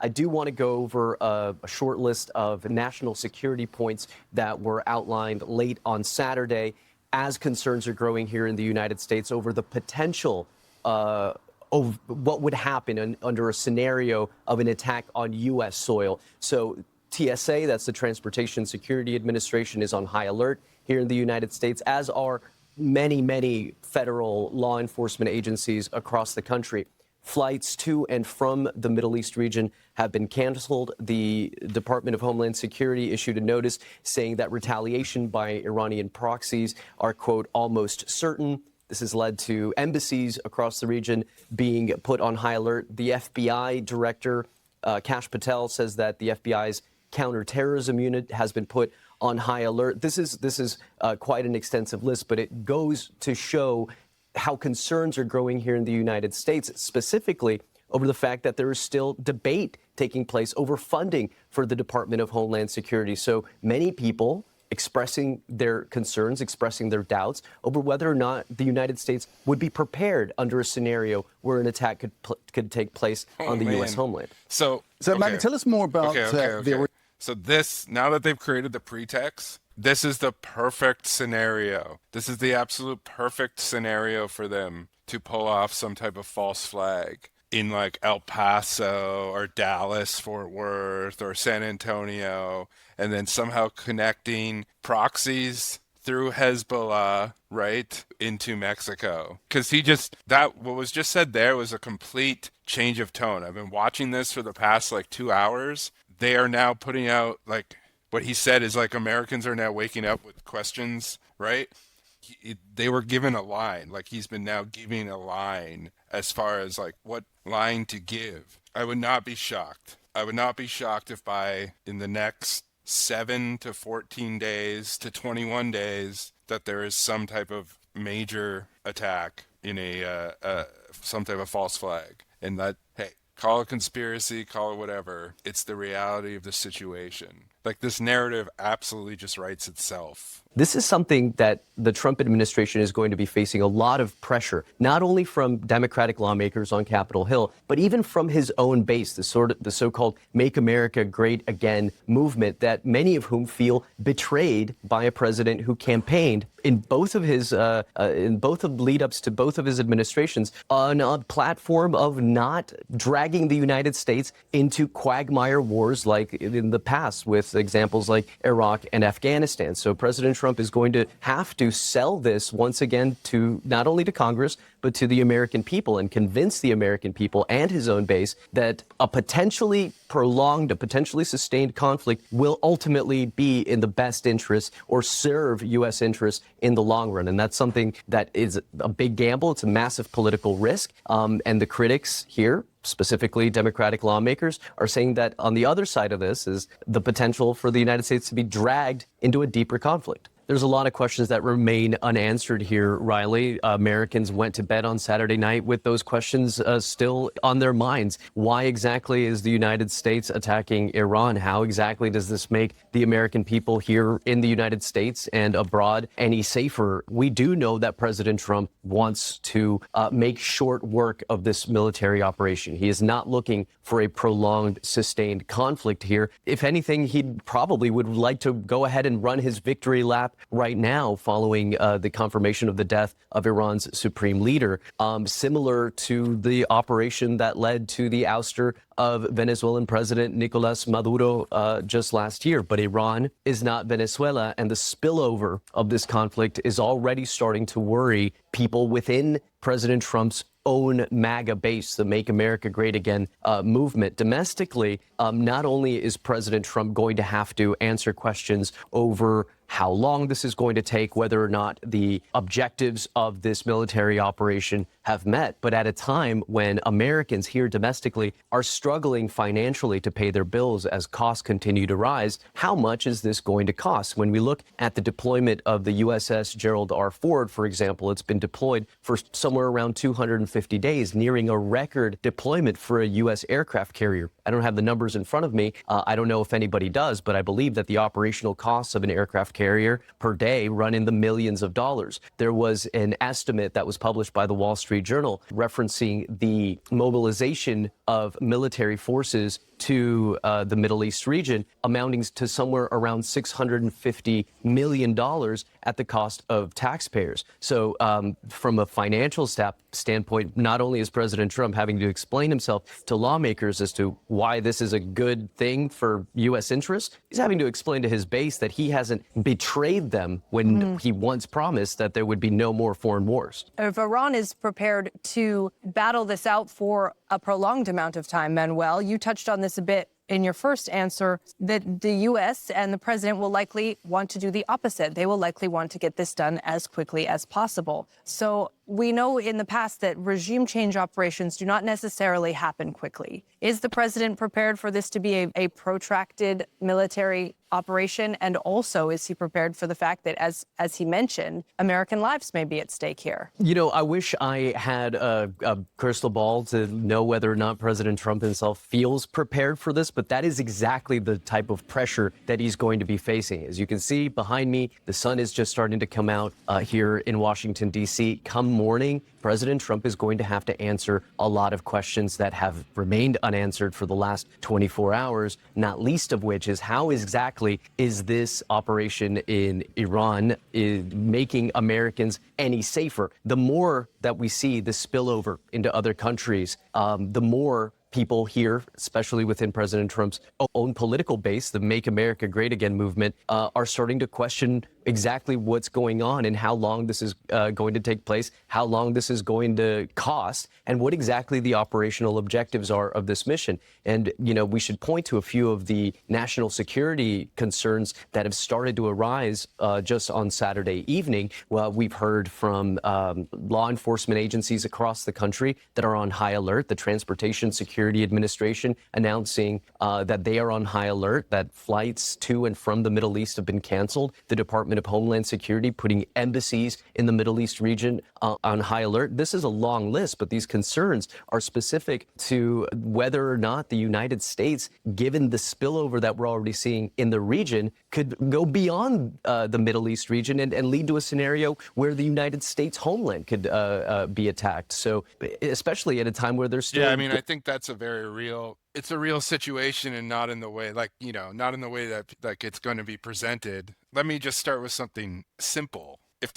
I do want to go over a short list of national security points that were outlined late on Saturday as concerns are growing here in the United States over the potential of what would happen under a scenario of an attack on U.S. soil. So TSA, that's the Transportation Security Administration, is on high alert here in the United States, as are many, many federal law enforcement agencies across the country. Flights to and from the Middle East region have been canceled. The Department of Homeland Security issued a notice saying that retaliation by Iranian proxies are, quote, almost certain. This has led to embassies across the region being put on high alert. The FBI director, Kash Patel, says that the FBI's counterterrorism unit has been put on high alert. This is quite an extensive list, but it goes to show how concerns are growing here in the United States, specifically over the fact that there is still debate taking place over funding for the Department of Homeland Security. So many people expressing their concerns, expressing their doubts over whether or not the United States would be prepared under a scenario where an attack could take place on the U.S. homeland. So okay. Maggie, tell us more about So this, now that they've created the pretext, this is the perfect scenario. This is the absolute perfect scenario for them to pull off some type of false flag in like El Paso or Dallas, Fort Worth or San Antonio, and then somehow connecting proxies through Hezbollah, right, into Mexico. Because what was just said there was a complete change of tone. I've been watching this for the past like 2 hours. They are now putting out like, what he said is like Americans are now waking up with questions, right? They were given a line, like he's been now giving a line as far as like what line to give. I would not be shocked. I would not be shocked if in the next 7 to 14 days to 21 days that there is some type of major attack in some type of false flag. And that, hey, call it conspiracy, call it whatever. It's the reality of the situation. Like this narrative absolutely just writes itself. This is something that the Trump administration is going to be facing a lot of pressure, not only from Democratic lawmakers on Capitol Hill, but even from his own base, the so-called Make America Great Again movement, that many of whom feel betrayed by a president who campaigned in both of his lead-ups to both of his administrations on a platform of not dragging the United States into quagmire wars like in the past with examples like Iraq and Afghanistan. So President Trump is going to have to sell this once again to not only to Congress, but to the American people and convince the American people and his own base that a potentially prolonged, a potentially sustained conflict will ultimately be in the best interest or serve U.S. interests in the long run. And that's something that is a big gamble. It's a massive political risk. And the critics here, specifically Democratic lawmakers, are saying that on the other side of this is the potential for the United States to be dragged into a deeper conflict. There's a lot of questions that remain unanswered here, Riley. Americans went to bed on Saturday night with those questions still on their minds. Why exactly is the United States attacking Iran? How exactly does this make the American people here in the United States and abroad any safer? We do know that President Trump wants to make short work of this military operation. He is not looking for a prolonged, sustained conflict here. If anything, he probably would like to go ahead and run his victory lap right now following the confirmation of the death of Iran's supreme leader, similar to the operation that led to the ouster of Venezuelan President Nicolas Maduro just last year. But Iran is not Venezuela, and the spillover of this conflict is already starting to worry people within President Trump's own MAGA base, the Make America Great Again movement. Domestically, not only is President Trump going to have to answer questions over how long this is going to take, whether or not the objectives of this military operation have met, but at a time when Americans here domestically are struggling financially to pay their bills as costs continue to rise, how much is this going to cost? When we look at the deployment of the USS Gerald R. Ford, for example, it's been deployed for somewhere around 250 days, nearing a record deployment for a U.S. aircraft carrier. I don't have the numbers in front of me. I don't know if anybody does, but I believe that the operational costs of an aircraft carrier per day run in the millions of dollars. There was an estimate that was published by the Wall Street Journal referencing the mobilization of military forces to the Middle East region, amounting to somewhere around $650 million at the cost of taxpayers. So from a financial standpoint, not only is President Trump having to explain himself to lawmakers as to why this is a good thing for U.S. interests, he's having to explain to his base that he hasn't betrayed them when he once promised that there would be no more foreign wars. If Iran is prepared to battle this out for a prolonged amount of time, Manuel, you touched on this a bit in your first answer, that the U.S. and the president will likely want to do the opposite. They will likely want to get this done as quickly as possible. So we know in the past that regime change operations do not necessarily happen quickly. Is the president prepared for this to be a protracted military operation? And also, is he prepared for the fact that, as he mentioned, American lives may be at stake here? You know, I wish I had a crystal ball to know whether or not President Trump himself feels prepared for this, but that is exactly the type of pressure that he's going to be facing. As you can see behind me, the sun is just starting to come out here in Washington, D.C. Come morning, President Trump is going to have to answer a lot of questions that have remained unanswered for the last 24 hours, not least of which is how exactly is this operation in Iran making Americans any safer? The more that we see the spillover into other countries, the more people here, especially within President Trump's own political base, the Make America Great Again movement, are starting to question exactly what's going on and how long this is going to take place, how long this is going to cost, and what exactly the operational objectives are of this mission. And, you know, we should point to a few of the national security concerns that have started to arise just on Saturday evening. Well, we've heard from law enforcement agencies across the country that are on high alert. The Transportation Security Administration announcing that they are on high alert, that flights to and from the Middle East have been canceled. The Department of Homeland Security putting embassies in the Middle East region on high alert. This is a long list, but these concerns are specific to whether or not the United States, given the spillover that we're already seeing in the region, could go beyond the Middle East region and lead to a scenario where the United States homeland could be attacked. So especially at a time where there's still... Yeah, I mean, I think that's a very real... It's a real situation, and not in the way, like, you know, not in the way that like it's going to be presented. Let me just start with something simple. If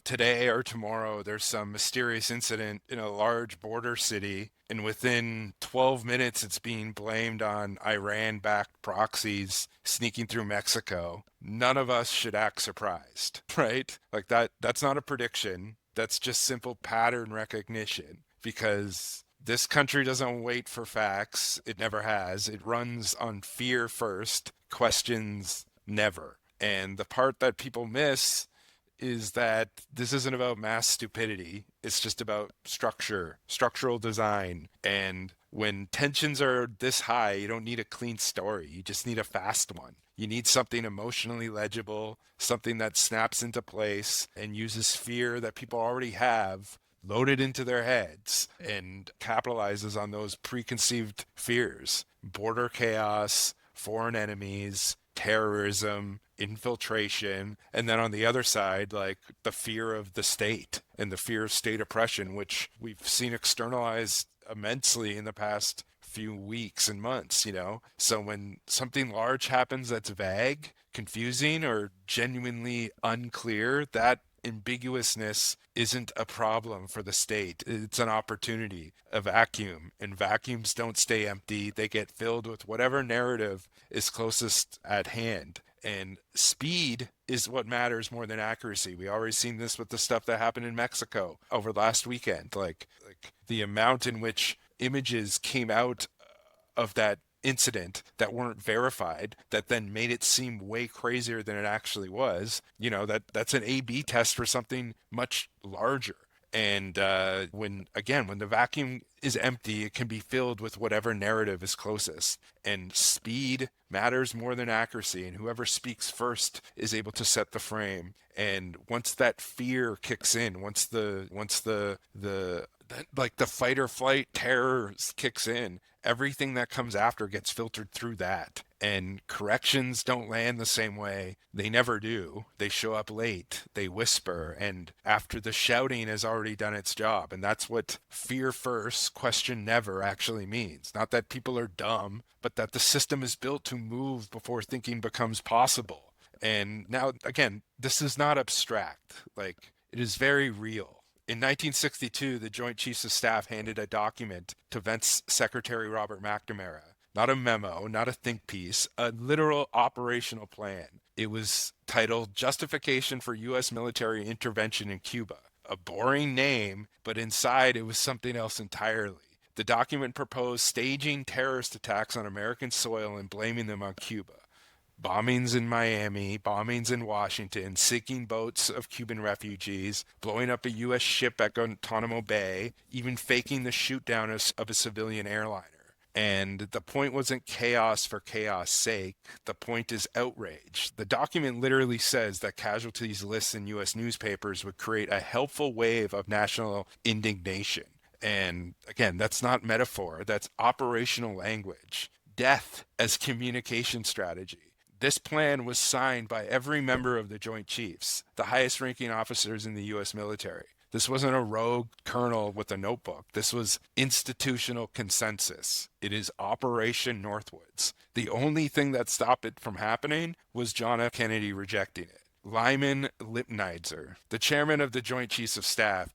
today or tomorrow there's some mysterious incident in a large border city, and within 12 minutes it's being blamed on Iran-backed proxies sneaking through Mexico, none of us should act surprised, right? Like that's not a prediction. That's just simple pattern recognition, because this country doesn't wait for facts. It never has. It runs on fear first, questions never. And the part that people miss is that this isn't about mass stupidity. It's just about structure, structural design. And when tensions are this high, you don't need a clean story. You just need a fast one. You need something emotionally legible, something that snaps into place and uses fear that people already have loaded into their heads and capitalizes on those preconceived fears: border chaos, foreign enemies, terrorism, infiltration, and then on the other side, like the fear of the state and the fear of state oppression, which we've seen externalized immensely in the past few weeks and months, you know? So when something large happens that's vague, confusing, or genuinely unclear, that ambiguousness isn't a problem for the state. It's an opportunity, a vacuum, and vacuums don't stay empty. They get filled with whatever narrative is closest at hand. And speed is what matters more than accuracy. We already seen this with the stuff that happened in Mexico over last weekend. Like the amount in which images came out of that incident that weren't verified, that then made it seem way crazier than it actually was. You know, that's an A/B test for something much larger. And when the vacuum is empty, it can be filled with whatever narrative is closest. And speed matters more than accuracy. And whoever speaks first is able to set the frame. And once that fear kicks in, once the fight or flight terror kicks in, everything that comes after gets filtered through that. And corrections don't land the same way. They never do. They show up late. They whisper. And after the shouting has already done its job. And that's what fear first, question never actually means. Not that people are dumb, but that the system is built to move before thinking becomes possible. And now, again, this is not abstract. Like, it is very real. In 1962, the Joint Chiefs of Staff handed a document to Vance Secretary Robert McNamara. Not a memo, not a think piece, a literal operational plan. It was titled Justification for U.S. Military Intervention in Cuba. A boring name, but inside it was something else entirely. The document proposed staging terrorist attacks on American soil and blaming them on Cuba. Bombings in Miami, bombings in Washington, sinking boats of Cuban refugees, blowing up a U.S. ship at Guantanamo Bay, even faking the shoot-down of a civilian airliner. And the point wasn't chaos for chaos' sake. The point is outrage. The document literally says that casualties lists in U.S. newspapers would create a helpful wave of national indignation. And again, that's not metaphor. That's operational language. Death as communication strategy. This plan was signed by every member of the Joint Chiefs, the highest ranking officers in the U.S. military. This wasn't a rogue colonel with a notebook. This was institutional consensus. It is Operation Northwoods. The only thing that stopped it from happening was John F. Kennedy rejecting it. Lyman Lipnitzer, the chairman of the Joint Chiefs of Staff,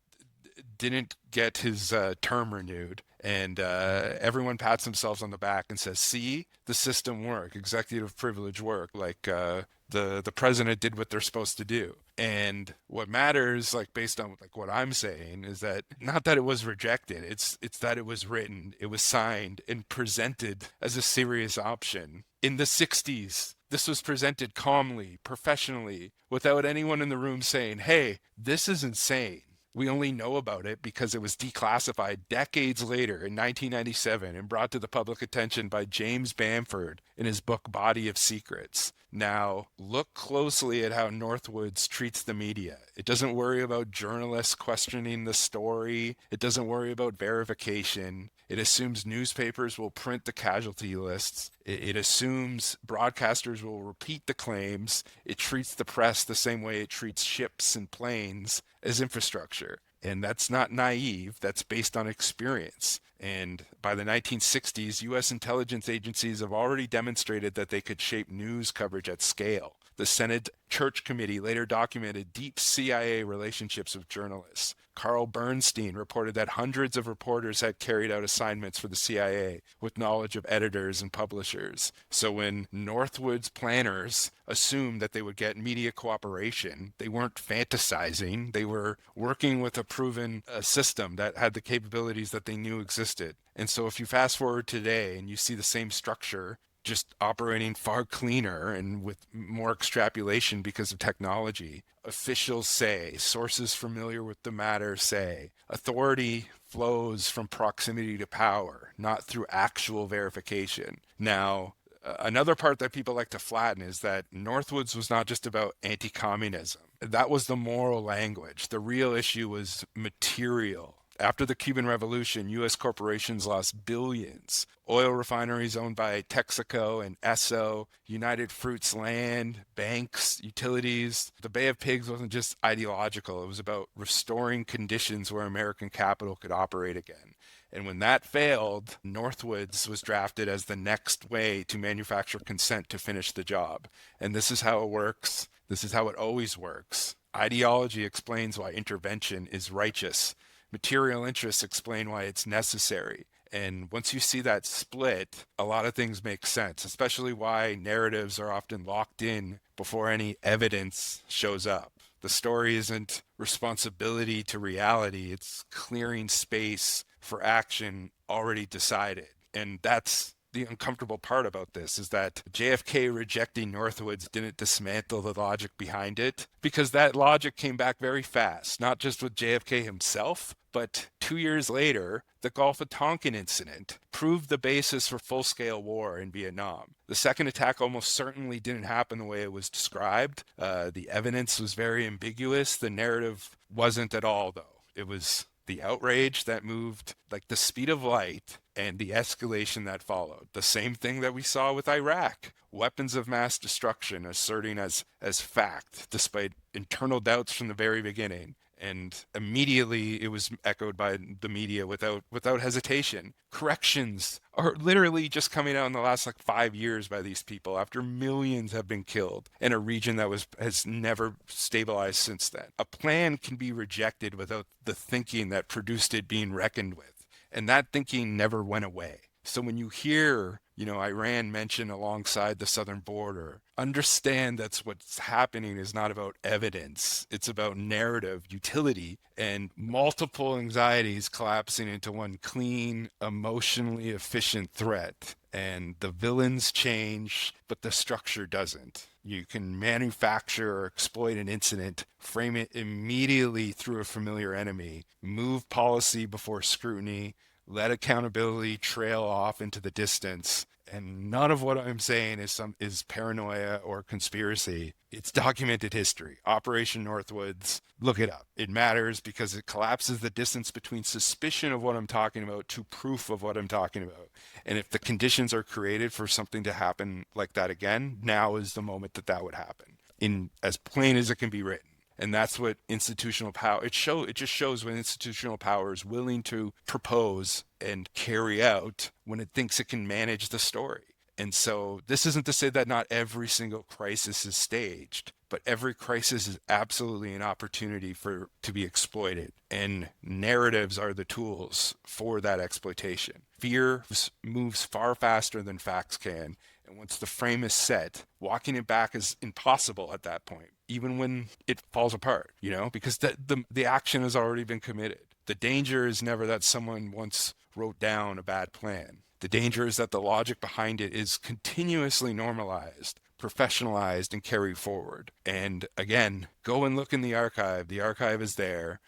didn't get his term renewed. And everyone pats themselves on the back and says, see, the system worked, executive privilege worked, like the president did what they're supposed to do. And what matters, like based on like what I'm saying, is that not that it was rejected, it's that it was written, it was signed and presented as a serious option. In the 60s, this was presented calmly, professionally, without anyone in the room saying, hey, this is insane. We only know about it because it was declassified decades later in 1997 and brought to the public attention by James Bamford in his book Body of Secrets. Now, look closely at how Northwoods treats the media. It doesn't worry about journalists questioning the story. It doesn't worry about verification. It assumes newspapers will print the casualty lists. It assumes broadcasters will repeat the claims. It treats the press the same way it treats ships and planes as infrastructure. And that's not naive, that's based on experience. And by the 1960s, U.S. intelligence agencies have already demonstrated that they could shape news coverage at scale. The Senate Church Committee later documented deep CIA relationships with journalists. Carl Bernstein reported that hundreds of reporters had carried out assignments for the CIA with knowledge of editors and publishers. So when Northwoods planners assumed that they would get media cooperation, they weren't fantasizing. They were working with a proven system that had the capabilities that they knew existed. And so if you fast forward today and you see the same structure just operating far cleaner and with more extrapolation because of technology. Officials say, sources familiar with the matter say, authority flows from proximity to power, not through actual verification. Now, another part that people like to flatten is that Northwoods was not just about anti-communism. That was the moral language. The real issue was material. After the Cuban Revolution, U.S. corporations lost billions. Oil refineries owned by Texaco and Esso, United Fruits land, banks, utilities. The Bay of Pigs wasn't just ideological. It was about restoring conditions where American capital could operate again. And when that failed, Northwoods was drafted as the next way to manufacture consent to finish the job. And this is how it works. This is how it always works. Ideology explains why intervention is righteous. Material interests explain why it's necessary. And once you see that split, a lot of things make sense, especially why narratives are often locked in before any evidence shows up. The story isn't responsibility to reality, it's clearing space for action already decided. And that's the uncomfortable part about this, is that JFK rejecting Northwoods didn't dismantle the logic behind it, because that logic came back very fast, not just with JFK himself, but 2 years later, the Gulf of Tonkin incident proved the basis for full-scale war in Vietnam. The second attack almost certainly didn't happen the way it was described. The evidence was very ambiguous. The narrative wasn't at all, though. It was the outrage that moved like the speed of light, and the escalation that followed. The same thing that we saw with Iraq. Weapons of mass destruction asserting as fact, despite internal doubts from the very beginning. And immediately it was echoed by the media without hesitation. Corrections are literally just coming out in the last 5 years by these people after millions have been killed in a region that has never stabilized since then. A plan can be rejected without the thinking that produced it being reckoned with. And that thinking never went away. So when you hear, Iran mentioned alongside the southern border, understand that's what's happening is not about evidence. It's about narrative, utility, and multiple anxieties collapsing into one clean, emotionally efficient threat. And the villains change, but the structure doesn't. You can manufacture or exploit an incident, frame it immediately through a familiar enemy, move policy before scrutiny, let accountability trail off into the distance. And none of what I'm saying is paranoia or conspiracy. It's documented history. Operation Northwoods, look it up. It matters because it collapses the distance between suspicion of what I'm talking about to proof of what I'm talking about. And if the conditions are created for something to happen like that again, now is the moment that would happen, in as plain as it can be written. And that's what institutional power, it just shows when institutional power is willing to propose and carry out when it thinks it can manage the story. And so this isn't to say that not every single crisis is staged, but every crisis is absolutely an opportunity to be exploited. And narratives are the tools for that exploitation. Fear moves far faster than facts can. And once the frame is set, walking it back is impossible at that point, even when it falls apart, because the action has already been committed. The danger is never that someone once wrote down a bad plan. The danger is that the logic behind it is continuously normalized, professionalized, and carried forward. And again, go and look in the archive. The archive is there.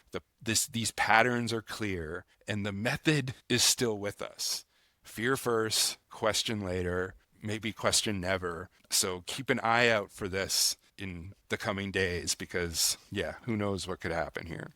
These patterns are clear, and the method is still with us. Fear first, question later, maybe question never. So keep an eye out for this in the coming days because, who knows what could happen here.